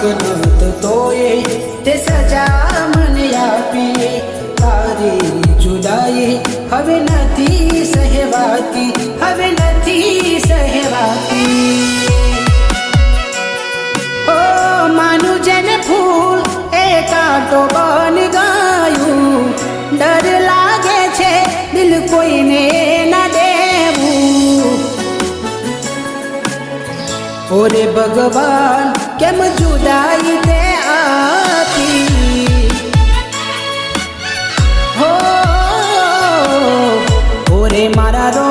વાંક નહોતો તોય તે સજા મને આપી. તારી જુદાઈ હવે નથી સહેવાતી, હવે નથી સહેવાતી. ઓ માનું જેને ફૂલ એ કાંટો બની ગયું. ડર લાગે છે દિલ કોઈને ના દેવું. ઓરે ભગવાન કેમ જુદાઈ તે આપી. હો ઓરે મારા રો